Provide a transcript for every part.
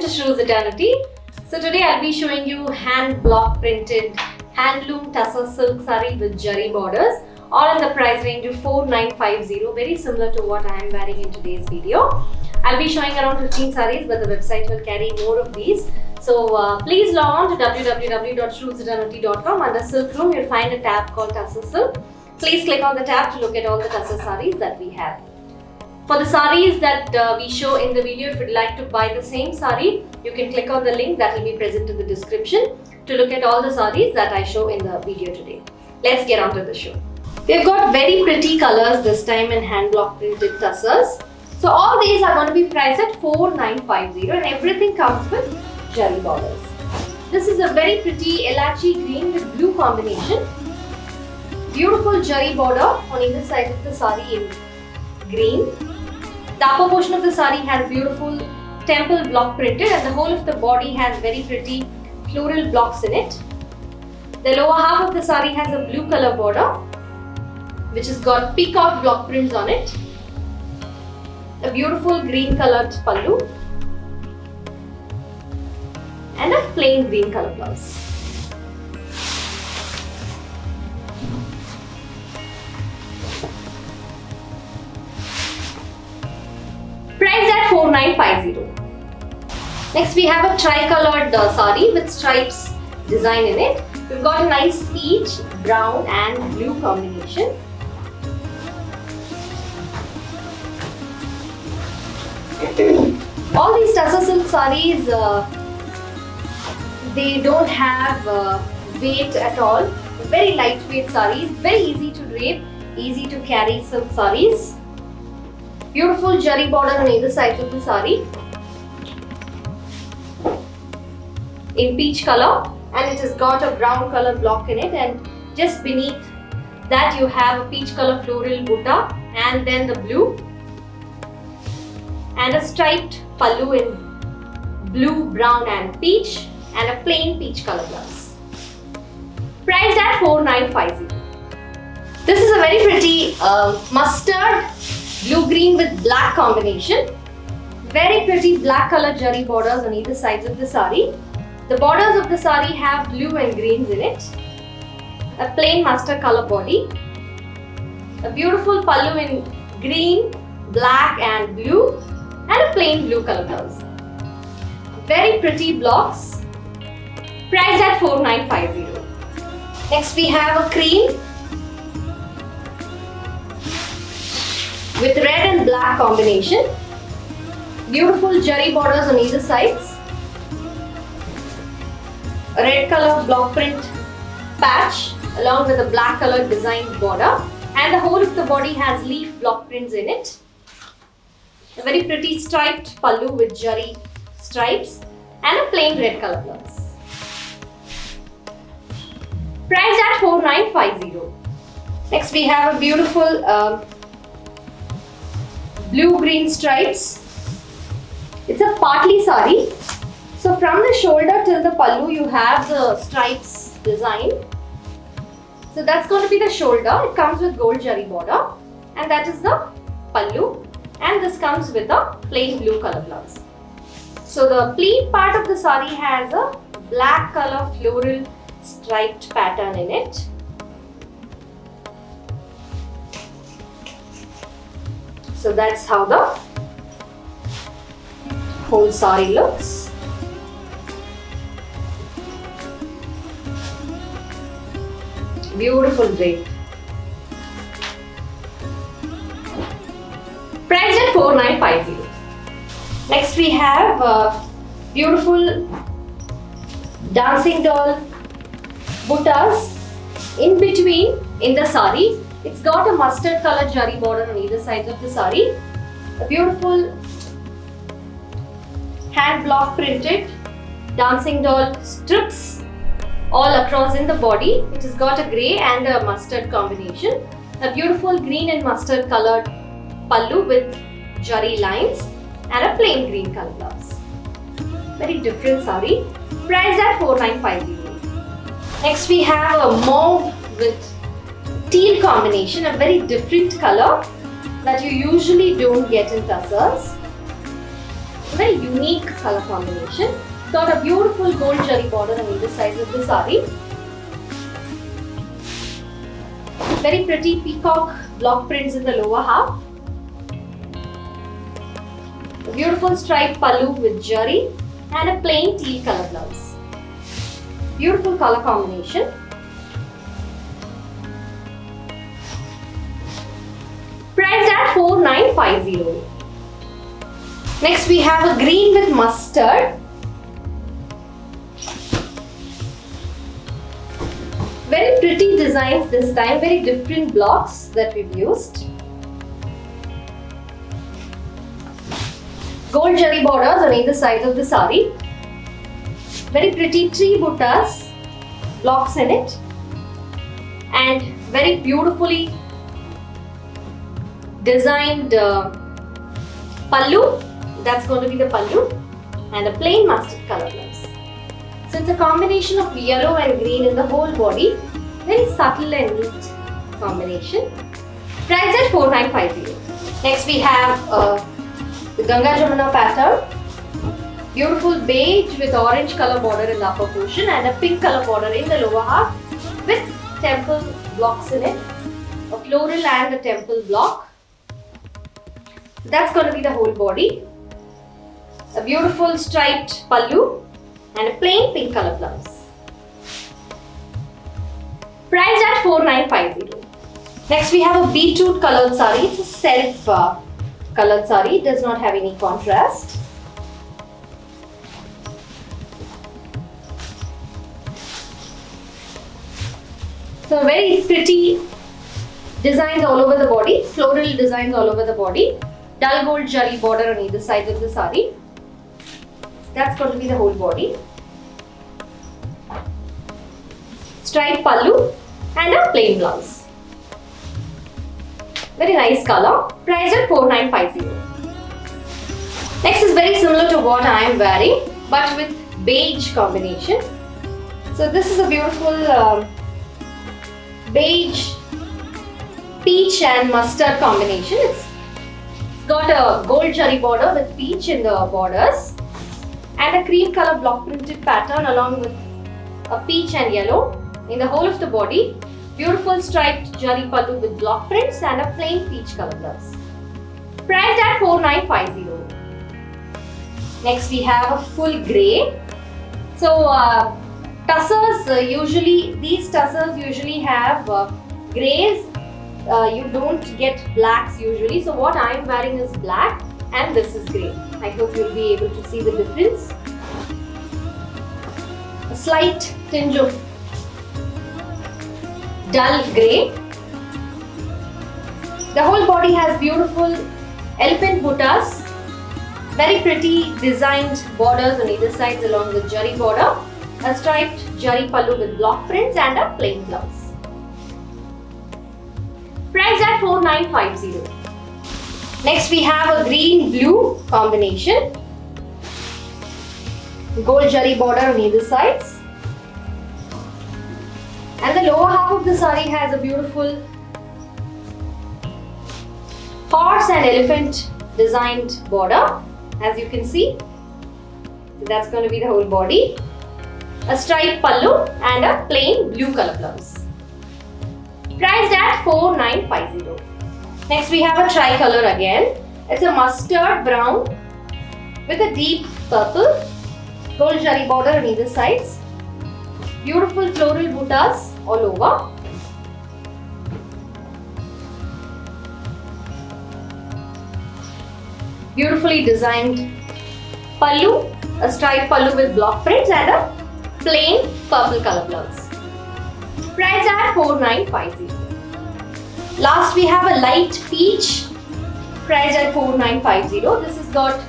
Welcome to Shru's Eternity. So today I'll be showing you hand block printed handloom tussar silk saree with jari borders, all in the price range of 4950, very similar to what I am wearing in today's video. I'll be showing around 15 sarees, but the website will carry more of these. So please log on to www.shruseternity.com. Under Silk Room, you'll find a tab called Tussar Silk. Please click on the tab to look at all the tussar sarees that we have. For the sarees that we show in the video, if you'd like to buy the same saree, you can click on the link that will be present in the description to look at all the sarees that I show in the video today. Let's get on to the show. We've got very pretty colors this time in hand block printed tussars. So all these are going to be priced at 4950 and everything comes with jari borders. This is a very pretty elachi green with blue combination. Beautiful jari border on either side of the saree in green. The upper portion of the saree has beautiful temple block printed and the whole of the body has very pretty floral blocks in it. The lower half of the saree has a blue color border which has got peacock block prints on it. A beautiful green colored pallu and a plain green color blouse. Priced at 4950. Next we have a tri-colored saree with stripes design in it. We've got a nice peach, brown and blue combination. All these tussar silk sarees, they don't have weight at all. Very lightweight sarees, very easy to drape, easy to carry silk sarees. Beautiful jari border on either side of the saree in peach color, and it has got a brown color block in it, and just beneath that you have a peach color floral butta and then the blue and a striped pallu in blue, brown and peach and a plain peach color blouse. Priced at 4950. This is a very pretty mustard blue-green with black combination. Very pretty black color jari borders on either sides of the saree. The borders of the saree have blue and greens in it. A plain mustard color body. A beautiful pallu in green, black and blue and a plain blue color blouse. Very pretty blocks. Priced at 4950. Next we have a cream with red and black combination. Beautiful jari borders on either sides. A red color block print patch along with a black color designed border, and the whole of the body has leaf block prints in it. A very pretty striped pallu with jari stripes and a plain red color blouse. Priced at 4950. Next we have a beautiful blue-green stripes. It's a partly saree. So from the shoulder till the pallu you have the stripes design. So that's going to be the shoulder. It comes with gold jari border and that is the pallu, and this comes with a plain blue color blouse. So the pleat part of the saree has a black color floral striped pattern in it. So that's how the whole saree looks. Beautiful drape. Priced at 4950. Next we have beautiful dancing doll buttas in between in the saree. It's got a mustard color jari border on either side of the saree. A beautiful hand block printed dancing doll strips all across in the body. It has got a grey and a mustard combination. A beautiful green and mustard colored pallu with jari lines and a plain green color blouse. Very different saree. Priced at 4950. Next we have a mauve with teal combination, a very different color that you usually don't get in tussars. very unique color combination. Got a beautiful gold zari border on either side of the saree. Very pretty peacock block prints in the lower half. A beautiful striped pallu with zari and a plain teal color blouse. Beautiful color combination. Priced at 4950. Next we have a green with mustard. Very pretty designs this time, very different blocks that we've used. Gold zari borders on either side of the saree. Very pretty tree buttas, blocks in it. And very beautifully designed pallu. That's going to be the pallu. And a plain mustard color blouse. So it's a combination of yellow and green in the whole body. Very subtle and neat combination. Priced at 4950. Next we have the Ganga Jamuna pattern. Beautiful beige with orange color border in the upper portion and a pink color border in the lower half with temple blocks in it. A floral and a temple block. That's going to be the whole body. A beautiful striped pallu and a plain pink color blouse. Priced at 4950. Next we have a beetroot colored saree. It's a self colored saree. It does not have any contrast. So very pretty designs all over the body. Floral designs all over the body. Dull gold zari border on either side of the saree. That's going to be the whole body. Striped pallu and a plain blouse. Very nice color. Priced at 4950. Next is very similar to what I am wearing, but with beige combination. So this is a beautiful beige, peach and mustard combination. It's got a gold zari border with peach in the borders. And a cream color block printed pattern along with a peach and yellow in the whole of the body. Beautiful striped zari pallu with block prints and a plain peach color blouse. Priced at 4950. Next we have a full grey. So tussars these tussars usually have greys. You don't get blacks usually. So what I am wearing is black and this is grey. I hope you'll be able to see the difference. A slight tinge of dull grey. The whole body has beautiful elephant buttas. Very pretty designed borders on either sides along with zari border. A striped zari pallu with block prints and a plain blouse. Priced at 4950. Next we have a green blue combination. Gold zari border on either sides. And the lower half of the saree has a beautiful horse and elephant designed border, as you can see. So that's going to be the whole body. A striped pallu and a plain blue color blouse. Priced at 4950. Next we have a tricolor again. It's a mustard brown with a deep purple. Gold zari border on either sides. Beautiful floral buttas all over. Beautifully designed pallu, a striped pallu with block prints and a plain purple color blouse. Priced at 4950. Last we have a light peach, priced at 4950. This has got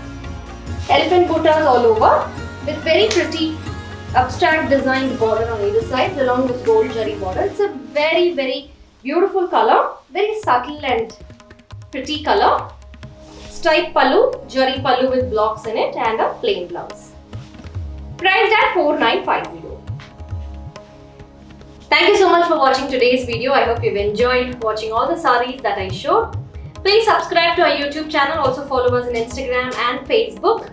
elephant buttas all over with very pretty abstract designed border on either side along with gold zari border. It's a very beautiful color, very subtle and pretty color. Striped pallu, zari pallu with blocks in it and a plain blouse. Priced at 4950. Thank you so much for watching today's video. I hope you've enjoyed watching all the sarees that I showed. Please subscribe to our YouTube channel. Also follow us on Instagram and Facebook.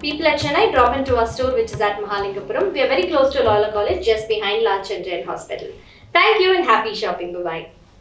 People at Chennai, drop into our store which is at Mahalingapuram. We are very close to Loyola College, just behind Lal Chandran Hospital. Thank you and happy shopping. Bye-bye.